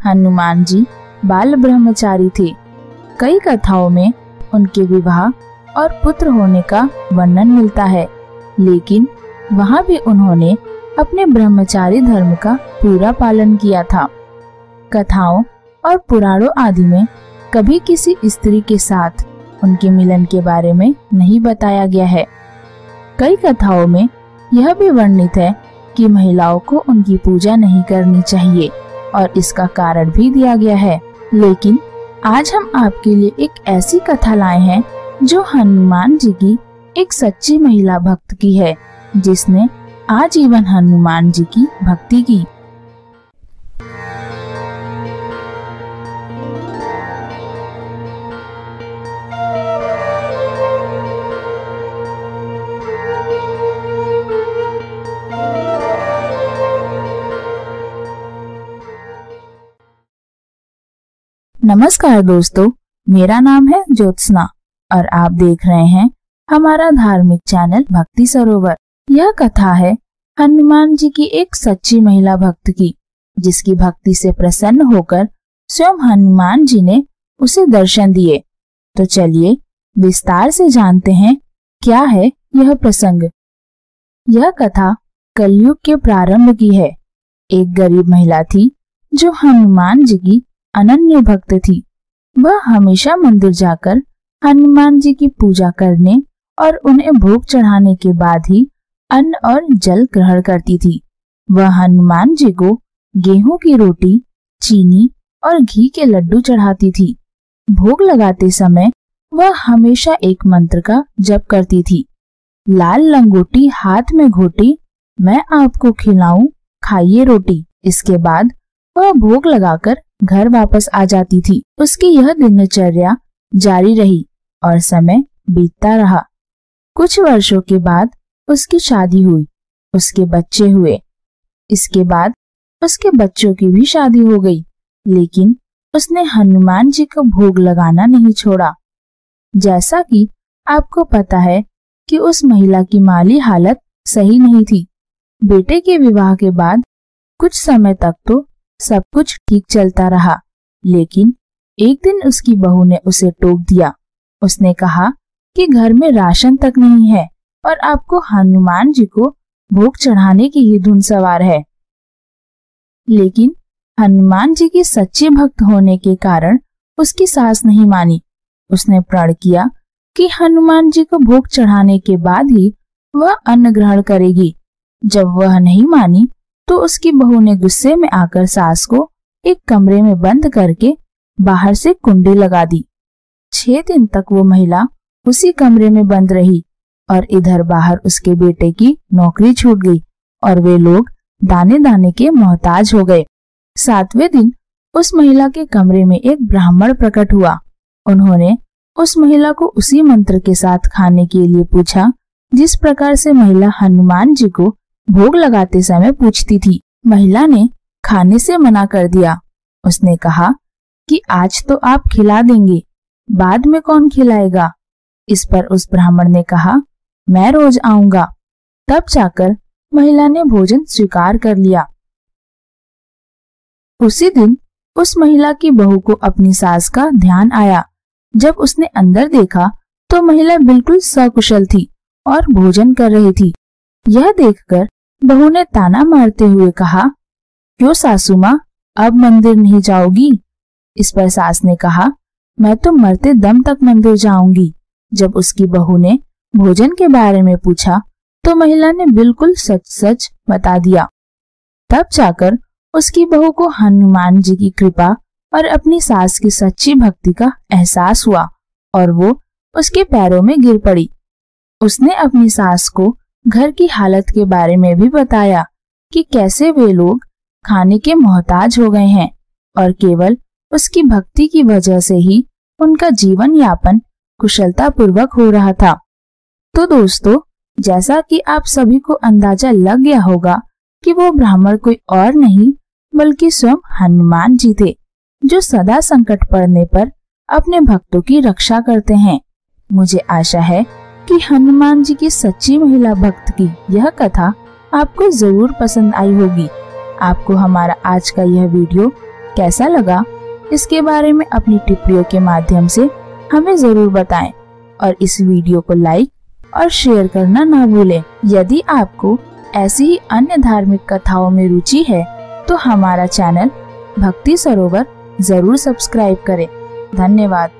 हनुमान जी बाल ब्रह्मचारी थे। कई कथाओं में उनके विवाह और पुत्र होने का वर्णन मिलता है, लेकिन वहाँ भी उन्होंने अपने ब्रह्मचारी धर्म का पूरा पालन किया था। कथाओं और पुराणों आदि में कभी किसी स्त्री के साथ उनके मिलन के बारे में नहीं बताया गया है। कई कथाओं में यह भी वर्णित है कि महिलाओं को उनकी पूजा नहीं करनी चाहिए और इसका कारण भी दिया गया है। लेकिन आज हम आपके लिए एक ऐसी कथा लाए हैं जो हनुमान जी की एक सच्ची महिला भक्त की है, जिसने आजीवन हनुमान जी की भक्ति की। नमस्कार दोस्तों, मेरा नाम है ज्योत्सना और आप देख रहे हैं हमारा धार्मिक चैनल भक्ति सरोवर। यह कथा है हनुमान जी की एक सच्ची महिला भक्त की, जिसकी भक्ति से प्रसन्न होकर स्वयं हनुमान जी ने उसे दर्शन दिए। तो चलिए विस्तार से जानते हैं क्या है यह प्रसंग। यह कथा कलयुग के प्रारंभ की है। एक गरीब महिला थी जो हनुमान जी की अनन्य भक्त थी। वह हमेशा मंदिर जाकर हनुमान जी की पूजा करने और उन्हें भोग चढ़ाने के बाद ही अन्न और जल ग्रहण करती थी। वह हनुमान जी को गेहूं की रोटी, चीनी और घी के लड्डू चढ़ाती थी। भोग लगाते समय वह हमेशा एक मंत्र का जप करती थी। लाल लंगोटी हाथ में घोटी, मैं आपको खिलाऊं, खाइए रोटी। इसके बाद वह भोग लगाकर घर वापस आ जाती थी। उसकी यह दिनचर्या जारी रही और समय बीतता रहा। कुछ वर्षों के बाद उसकी शादी हुई, उसके बच्चे हुए। इसके बाद उसके बच्चों की भी शादी हो गई, लेकिन उसने हनुमान जी को भोग लगाना नहीं छोड़ा। जैसा कि आपको पता है कि उस महिला की माली हालत सही नहीं थी। बेटे के विवाह के बाद कुछ समय तक तो सब कुछ ठीक चलता रहा, लेकिन एक दिन उसकी बहू ने उसे टोक दिया। उसने कहा कि घर में राशन तक नहीं है और आपको हनुमान जी को भोग चढ़ाने की ही धुन सवार है। लेकिन हनुमान जी की सच्चे भक्त होने के कारण उसकी सास नहीं मानी। उसने प्रण किया कि हनुमान जी को भोग चढ़ाने के बाद ही वह अन्न ग्रहण करेगी। जब वह नहीं मानी तो उसकी बहू ने गुस्से में आकर सास को एक कमरे में बंद करके बाहर से कुंडी लगा दी। 6 दिन तक वो महिला उसी कमरे में बंद रही और इधर बाहर उसके बेटे की नौकरी छूट गई और वे लोग दाने दाने के मोहताज हो गए। 7वें दिन उस महिला के कमरे में एक ब्राह्मण प्रकट हुआ। उन्होंने उस महिला को उसी मंत्र के साथ खाने के लिए पूछा जिस प्रकार से महिला हनुमान जी को भोग लगाते समय पूछती थी। महिला ने खाने से मना कर दिया। उसने कहा कि आज तो आप खिला देंगे, बाद में कौन खिलाएगा। इस पर उस ब्राह्मण ने कहा, मैं रोज आऊंगा। तब जाकर महिला ने भोजन स्वीकार कर लिया। उसी दिन उस महिला की बहू को अपनी सास का ध्यान आया। जब उसने अंदर देखा तो महिला बिल्कुल सकुशल थी और भोजन कर रही थी। यह देखकर बहू ने ताना मारते हुए कहा, क्यों सासू माँ, अब मंदिर नहीं जाओगी। इस पर सास ने कहा, मैं तो मरते दम तक मंदिर जाऊंगी। जब उसकी बहू ने भोजन के बारे में पूछा तो महिला ने बिल्कुल सच सच बता दिया। तब जाकर उसकी बहू को हनुमान जी की कृपा और अपनी सास की सच्ची भक्ति का एहसास हुआ और वो उसके पैरों में गिर पड़ी। उसने अपनी सास को घर की हालत के बारे में भी बताया कि कैसे वे लोग खाने के मोहताज हो गए हैं और केवल उसकी भक्ति की वजह से ही उनका जीवन यापन कुशलता पूर्वक हो रहा था। तो दोस्तों, जैसा कि आप सभी को अंदाजा लग गया होगा कि वो ब्राह्मण कोई और नहीं बल्कि स्वयं हनुमान जी थे, जो सदा संकट पड़ने पर अपने भक्तों की रक्षा करते हैं। मुझे आशा है कि हनुमान जी की सच्ची महिला भक्त की यह कथा आपको जरूर पसंद आई होगी। आपको हमारा आज का यह वीडियो कैसा लगा इसके बारे में अपनी टिप्पणियों के माध्यम से हमें जरूर बताएं और इस वीडियो को लाइक और शेयर करना ना भूलें। यदि आपको ऐसी ही अन्य धार्मिक कथाओं में रुचि है तो हमारा चैनल भक्ति सरोवर जरूर सब्सक्राइब करें। धन्यवाद।